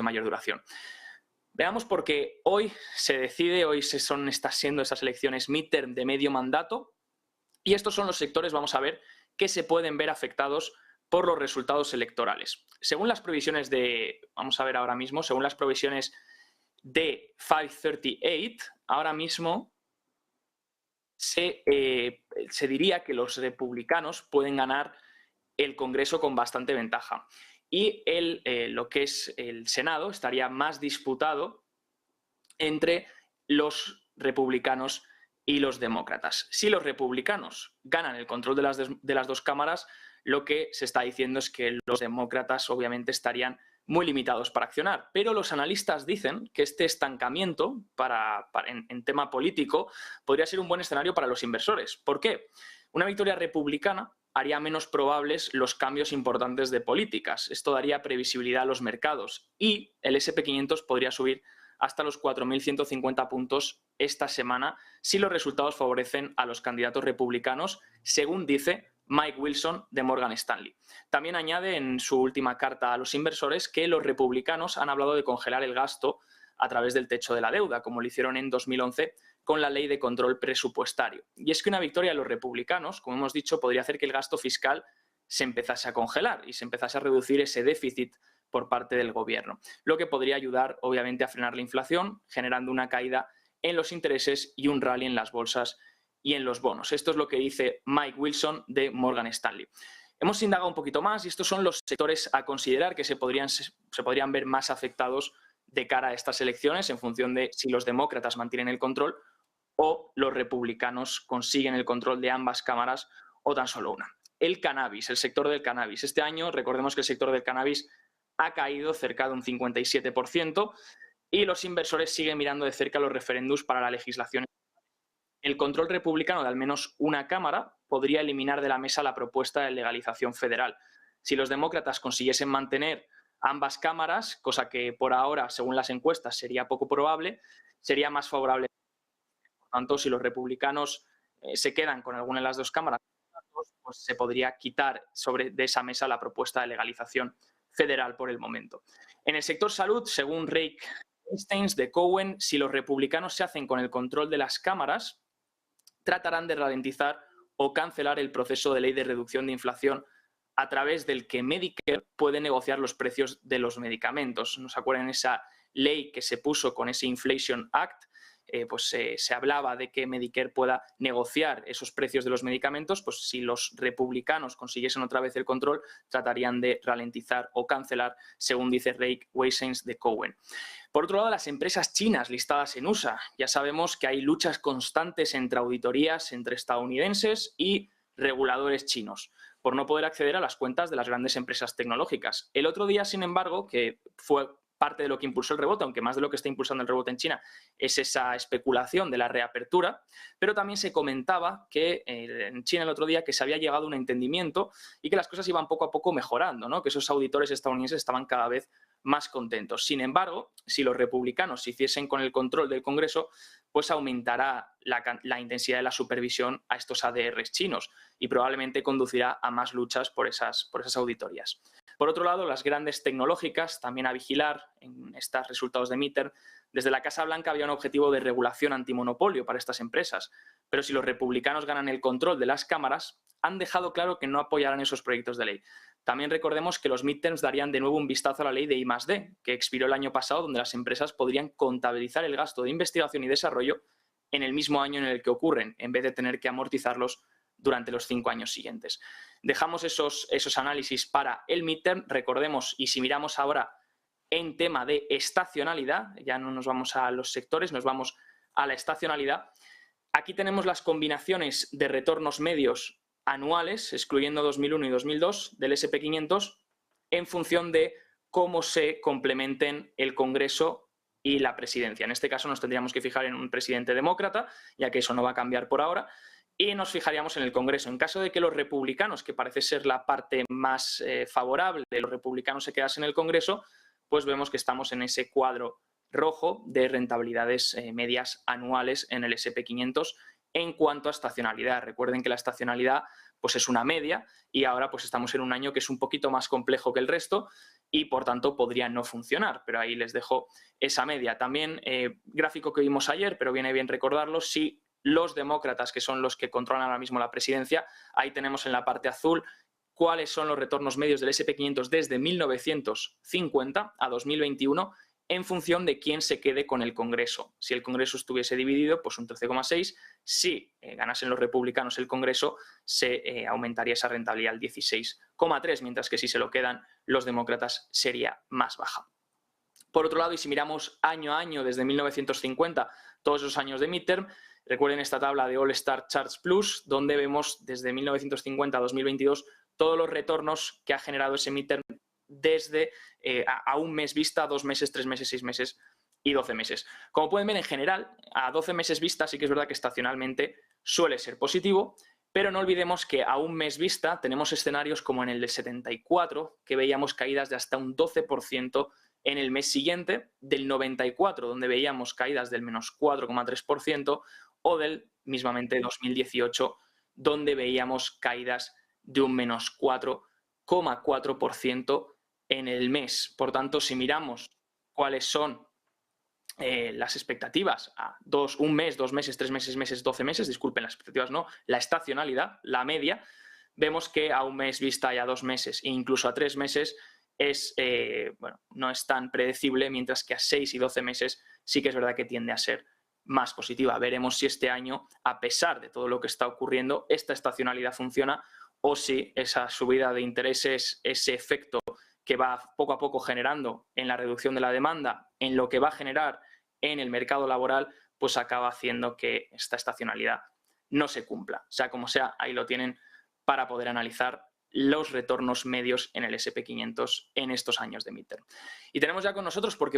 de mayor duración. Veamos por qué hoy se decide, están siendo esas elecciones midterm de medio mandato, y estos son los sectores, vamos a ver, que se pueden ver afectados por los resultados electorales. Según las previsiones vamos a ver ahora mismo, según las previsiones de 538, ahora mismo se diría que los republicanos pueden ganar el Congreso con bastante ventaja. Y lo que es el Senado estaría más disputado entre los republicanos y los demócratas. Si los republicanos ganan el control de las dos cámaras, lo que se está diciendo es que los demócratas obviamente estarían muy limitados para accionar. Pero los analistas dicen que este estancamiento en tema político podría ser un buen escenario para los inversores. ¿Por qué? Una victoria republicana haría menos probables los cambios importantes de políticas. Esto daría previsibilidad a los mercados y el S&P 500 podría subir hasta los 4.150 puntos esta semana si los resultados favorecen a los candidatos republicanos, según dice Mike Wilson de Morgan Stanley. También añade en su última carta a los inversores que los republicanos han hablado de congelar el gasto a través del techo de la deuda, como lo hicieron en 2011 con la ley de control presupuestario. Y es que una victoria de los republicanos, como hemos dicho, podría hacer que el gasto fiscal se empezase a congelar y se empezase a reducir ese déficit por parte del gobierno, lo que podría ayudar obviamente a frenar la inflación, generando una caída en los intereses y un rally en las bolsas y en los bonos. Esto es lo que dice Mike Wilson de Morgan Stanley. Hemos indagado un poquito más y estos son los sectores a considerar que se podrían ver más afectados de cara a estas elecciones en función de si los demócratas mantienen el control o los republicanos consiguen el control de ambas cámaras o tan solo una. El cannabis, el sector del cannabis. Este año, recordemos que el sector del cannabis ha caído cerca de un 57% y los inversores siguen mirando de cerca los referéndums para la legislación. El control republicano de al menos una cámara podría eliminar de la mesa la propuesta de legalización federal. Si los demócratas consiguiesen mantener ambas cámaras, cosa que por ahora, según las encuestas, sería poco probable, sería más favorable. Por tanto, si los republicanos se quedan con alguna de las dos cámaras, pues se podría quitar de esa mesa la propuesta de legalización federal por el momento. En el sector salud, según Ray Steins de Cowen, si los republicanos se hacen con el control de las cámaras, tratarán de ralentizar o cancelar el proceso de ley de reducción de inflación a través del que Medicare puede negociar los precios de los medicamentos. ¿No se acuerdan esa ley que se puso con ese Inflation Act? Se hablaba de que Medicare pueda negociar esos precios de los medicamentos, pues si los republicanos consiguiesen otra vez el control, tratarían de ralentizar o cancelar, según dice Ray Weisens de Cowen. Por otro lado, las empresas chinas listadas en USA. Ya sabemos que hay luchas constantes entre auditorías entre estadounidenses y reguladores chinos por no poder acceder a las cuentas de las grandes empresas tecnológicas. El otro día, sin embargo, que fue parte de lo que impulsó el rebote, aunque más de lo que está impulsando el rebote en China es esa especulación de la reapertura, pero también se comentaba que en China el otro día que se había llegado a un entendimiento y que las cosas iban poco a poco mejorando, ¿no? Que esos auditores estadounidenses estaban cada vez más contentos. Sin embargo, si los republicanos se hiciesen con el control del Congreso, pues aumentará la intensidad de la supervisión a estos ADRs chinos y probablemente conducirá a más luchas por esas auditorías. Por otro lado, las grandes tecnológicas, también a vigilar en estos resultados de midterm. Desde la Casa Blanca había un objetivo de regulación antimonopolio para estas empresas, pero si los republicanos ganan el control de las cámaras, han dejado claro que no apoyarán esos proyectos de ley. También recordemos que los midterms darían de nuevo un vistazo a la ley de I+D, que expiró el año pasado, donde las empresas podrían contabilizar el gasto de investigación y desarrollo en el mismo año en el que ocurren, en vez de tener que amortizarlos durante los 5 años siguientes. Dejamos esos análisis para el midterm. Recordemos, y si miramos ahora en tema de estacionalidad, ya no nos vamos a los sectores, nos vamos a la estacionalidad. Aquí tenemos las combinaciones de retornos medios anuales, excluyendo 2001 y 2002, del S&P 500, en función de cómo se complementen el Congreso y la presidencia. En este caso nos tendríamos que fijar en un presidente demócrata, ya que eso no va a cambiar por ahora, y nos fijaríamos en el Congreso. En caso de que los republicanos, que parece ser la parte más favorable, los republicanos se quedasen en el Congreso, pues vemos que estamos en ese cuadro rojo de rentabilidades medias anuales en el S&P 500 en cuanto a estacionalidad. Recuerden que la estacionalidad pues es una media, y ahora pues estamos en un año que es un poquito más complejo que el resto y por tanto podría no funcionar, pero ahí les dejo esa media. También gráfico que vimos ayer, pero viene bien recordarlo, si los demócratas, que son los que controlan ahora mismo la presidencia, ahí tenemos en la parte azul cuáles son los retornos medios del S&P 500 desde 1950 a 2021 en función de quién se quede con el Congreso. Si el Congreso estuviese dividido, pues un 13,6. Si ganasen los republicanos el Congreso, se aumentaría esa rentabilidad al 16,3, mientras que si se lo quedan los demócratas sería más baja. Por otro lado, y si miramos año a año desde 1950, todos esos años de midterm, recuerden esta tabla de All Star Charts Plus, donde vemos desde 1950 a 2022 todos los retornos que ha generado ese midterm desde a un mes vista, 2 meses, 3 meses, 6 meses y 12 meses. Como pueden ver, en general, a 12 meses vista sí que es verdad que estacionalmente suele ser positivo, pero no olvidemos que a un mes vista tenemos escenarios como en el de 74, que veíamos caídas de hasta un 12% en el mes siguiente, del 94, donde veíamos caídas del menos 4,3%, o del mismamente 2018, donde veíamos caídas de un menos 4,4% en el mes. Por tanto, si miramos cuáles son las expectativas a un mes, 2 meses, 3 meses, 12 meses, disculpen, las expectativas no, la estacionalidad, la media, vemos que a un mes vista y a 2 meses e incluso a 3 meses no es tan predecible, mientras que a 6 y 12 meses sí que es verdad que tiende a ser más positiva. Veremos si este año, a pesar de todo lo que está ocurriendo, esta estacionalidad funciona o si esa subida de intereses, ese efecto que va poco a poco generando en la reducción de la demanda, en lo que va a generar en el mercado laboral, pues acaba haciendo que esta estacionalidad no se cumpla. Sea como sea, ahí lo tienen para poder analizar los retornos medios en el S&P 500 en estos años de midterm. Y tenemos ya con nosotros, porque